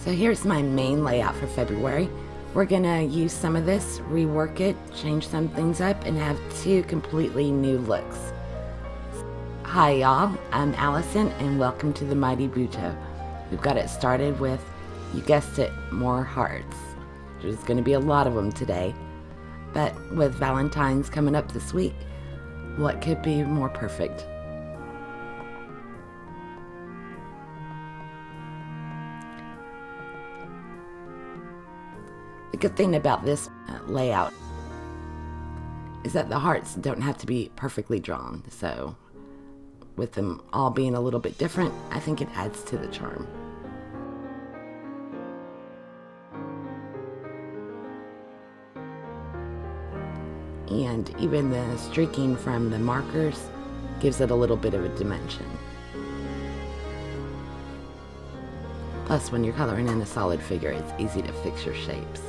So here's my main layout for February. We're gonna use some of this, rework it, change some things up, and have 2 completely new looks. Hi y'all, I'm Allison and welcome to the Mighty Buto. We've got it started with, you guessed it, more hearts. There's gonna be a lot of them today. But with Valentine's coming up this week, what could be more perfect? The good thing about this layout is that the hearts don't have to be perfectly drawn. So with them all being a little bit different, I think it adds to the charm. And even the streaking from the markers gives it a little bit of a dimension. Plus, when you're coloring in a solid figure, it's easy to fix your shapes.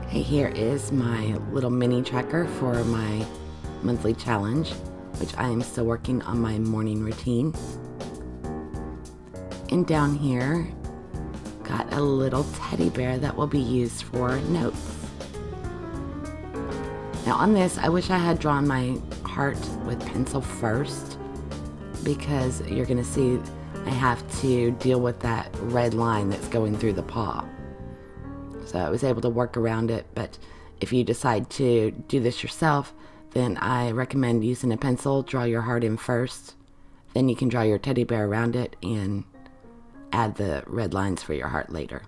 Here is my little mini tracker for my monthly challenge, which I am still working on my morning routine. And down here, got a little teddy bear that will be used for notes. Now on this, I wish I had drawn my heart with pencil first, because you're gonna see I have to deal with that red line that's going through the paw. So I was able to work around it, but if you decide to do this yourself, then I recommend using a pencil. Draw your heart in first, then you can draw your teddy bear around it and add the red lines for your heart later.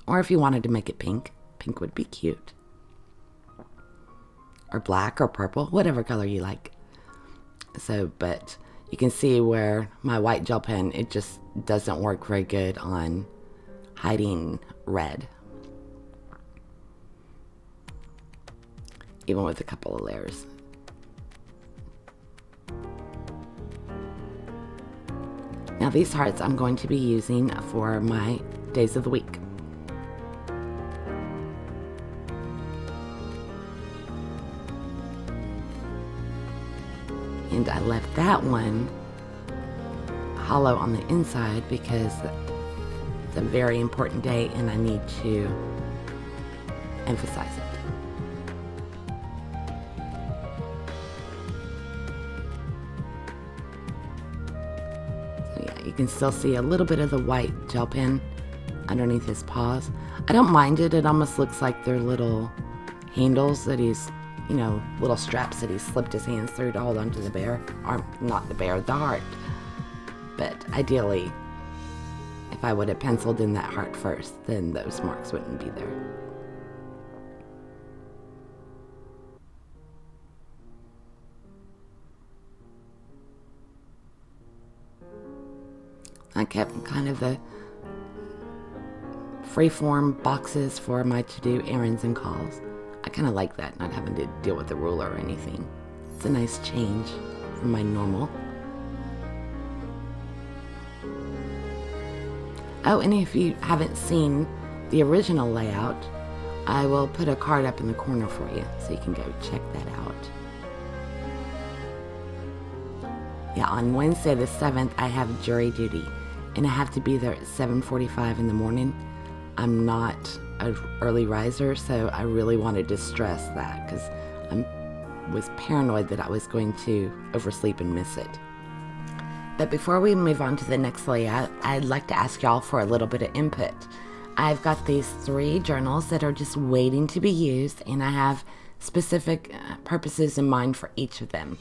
Or if you wanted to make it pink, pink would be cute. Or black or purple, whatever color you like. So, but you can see where my white gel pen, it just doesn't work very good on hiding red. Even with a couple of layers. Now these hearts I'm going to be using for my days of the week. And I left that one hollow on the inside because it's a very important day and I need to emphasize it. You can still see a little bit of the white gel pen underneath his paws. I don't mind it. It almost looks like they're little handles that he's, little straps that he slipped his hands through to hold onto the bear. Or not the bear, the heart. But ideally, if I would have penciled in that heart first, then those marks wouldn't be there. I kept kind of the freeform boxes for my to-do errands and calls. I kind of like that, not having to deal with the ruler or anything. It's a nice change from my normal. Oh, and if you haven't seen the original layout, I will put a card up in the corner for you, so you can go check that out. Yeah, on Wednesday the 7th, I have jury duty. And I have to be there at 7:45 in the morning. I'm not an early riser, so I really wanted to stress that because I was paranoid that I was going to oversleep and miss it. But before we move on to the next layout, I'd like to ask y'all for a little bit of input. I've got these 3 journals that are just waiting to be used, and I have specific purposes in mind for each of them.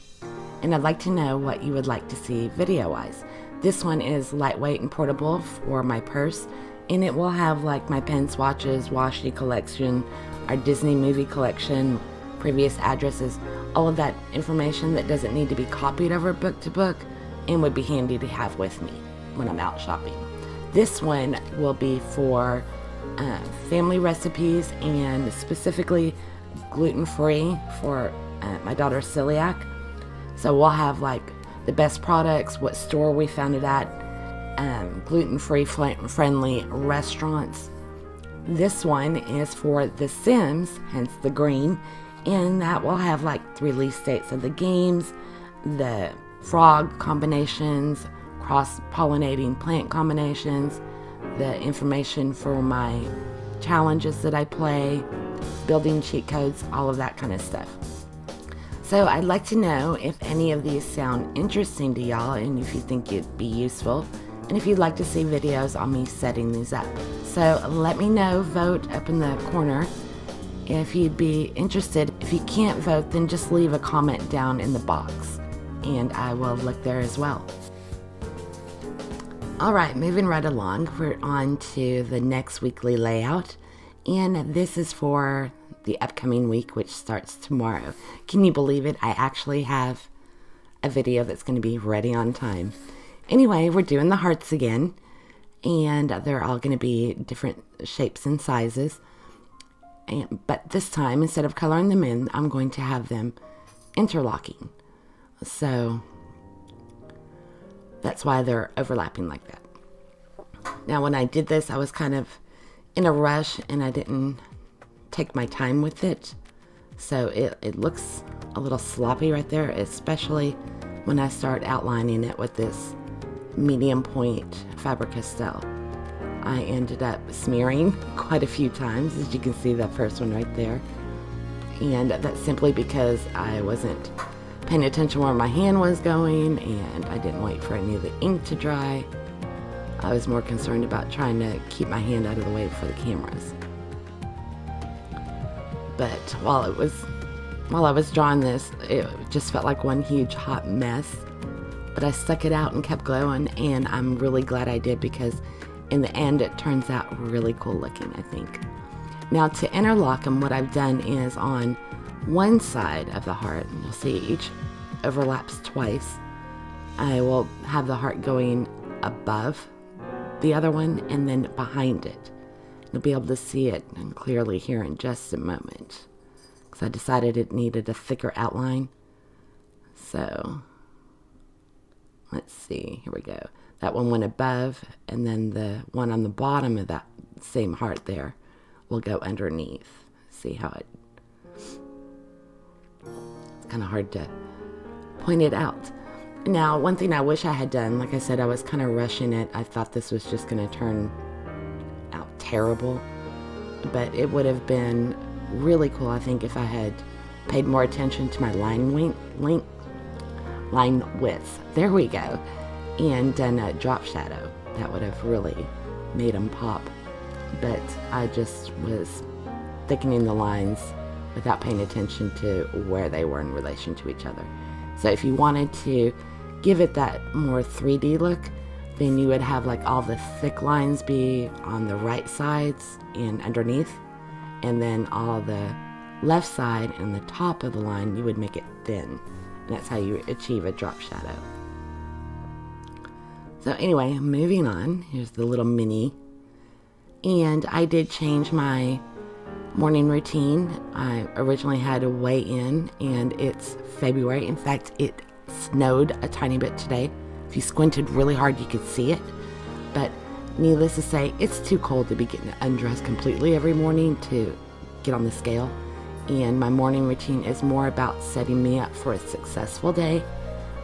And I'd like to know what you would like to see video-wise. This one is lightweight and portable for my purse, and it will have like my pen swatches, washi collection, our Disney movie collection, previous addresses, all of that information that doesn't need to be copied over book to book and would be handy to have with me when I'm out shopping. This one will be for family recipes and specifically gluten-free for my daughter's celiac. So we'll have like the best products, what store we found it at, gluten-free friendly restaurants. This one is for The Sims, hence the green, and that will have like the release dates of the games, the frog combinations, cross-pollinating plant combinations, the information for my challenges that I play, building cheat codes, all of that kind of stuff. So I'd like to know if any of these sound interesting to y'all and if you think it'd be useful, and if you'd like to see videos on me setting these up. So let me know, vote up in the corner if you'd be interested. If you can't vote, then just leave a comment down in the box and I will look there as well. Alright, moving right along, we're on to the next weekly layout, and this is for the upcoming week, which starts tomorrow. Can you believe it? I actually have a video that's going to be ready on time. Anyway, we're doing the hearts again, and they're all going to be different shapes and sizes. But this time, instead of coloring them in, I'm going to have them interlocking. So that's why they're overlapping like that. Now, when I did this, I was kind of in a rush and I didn't take my time with it. So it looks a little sloppy right there, especially when I start outlining it with this medium point Faber Castell. I ended up smearing quite a few times, as you can see that first one right there. And that's simply because I wasn't paying attention where my hand was going and I didn't wait for any of the ink to dry. I was more concerned about trying to keep my hand out of the way for the cameras. But while I was drawing this, it just felt like one huge hot mess. But I stuck it out and kept going, and I'm really glad I did because in the end it turns out really cool looking, I think. Now to interlock them, what I've done is on one side of the heart, and you'll see each overlaps twice, I will have the heart going above the other one and then behind it. You'll be able to see it clearly here in just a moment because I decided it needed a thicker outline. So let's see, here we go. That one went above, and then the one on the bottom of that same heart there will go underneath. See how it's kind of hard to point it out. Now, one thing I wish I had done, like I said, I was kind of rushing it. I thought this was just going to turn out terrible, but it would have been really cool, I think, if I had paid more attention to my line width. There we go. And done a drop shadow. That would have really made them pop. But I just was thickening the lines without paying attention to where they were in relation to each other. So if you wanted to give it that more 3D look, then you would have like all the thick lines be on the right sides and underneath, and then all the left side and the top of the line, you would make it thin. And that's how you achieve a drop shadow. So anyway, moving on, here's the little mini. And I did change my morning routine. I originally had a weigh in, and it's February. In fact, it snowed a tiny bit today. If you squinted really hard, you could see it. But needless to say, it's too cold to be getting undressed completely every morning to get on the scale. And my morning routine is more about setting me up for a successful day.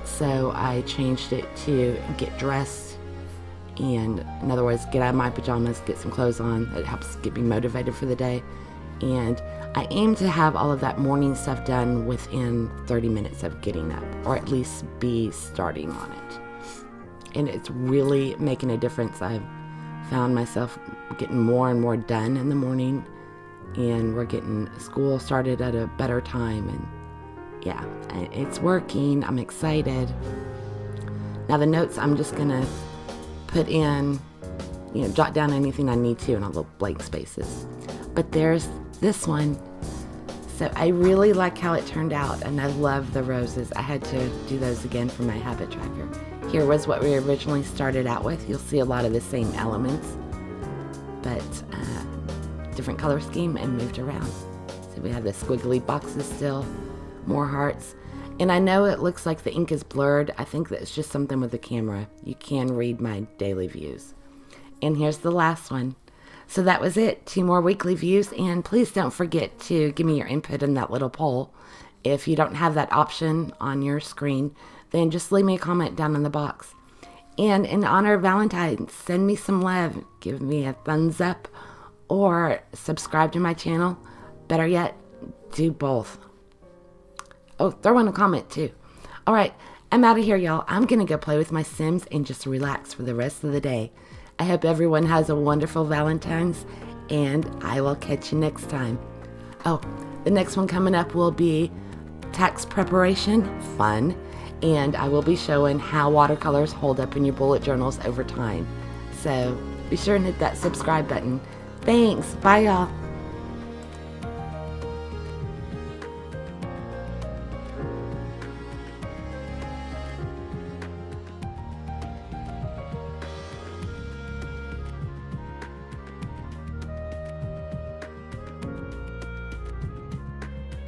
So I changed it to get dressed, and in other words, get out of my pajamas, get some clothes on. It helps get me motivated for the day. And I aim to have all of that morning stuff done within 30 minutes of getting up, or at least be starting on it. And it's really making a difference. I've found myself getting more and more done in the morning, and we're getting school started at a better time, and yeah, it's working. I'm excited. Now the notes, I'm just gonna put in, jot down anything I need to in all the blank spaces. But there's this one, So I really like how it turned out, and I love the roses. I had to do those again for my habit tracker. Here was what we originally started out with. You'll see a lot of the same elements, but different color scheme and moved around. So we have the squiggly boxes still, more hearts. And I know it looks like the ink is blurred. I think that's just something with the camera. You can read my daily views. And here's the last one. So that was it. 2 more weekly views. And please don't forget to give me your input in that little poll. If you don't have that option on your screen, then just leave me a comment down in the box. And in honor of Valentine, send me some love. Give me a thumbs up or subscribe to my channel. Better yet, do both. Oh, throw in a comment too. All right, I'm out of here, y'all. I'm going to go play with my Sims and just relax for the rest of the day. I hope everyone has a wonderful Valentine's, and I will catch you next time. Oh, the next one coming up will be tax preparation, fun, and I will be showing how watercolors hold up in your bullet journals over time. So be sure and hit that subscribe button. Thanks. Bye, y'all.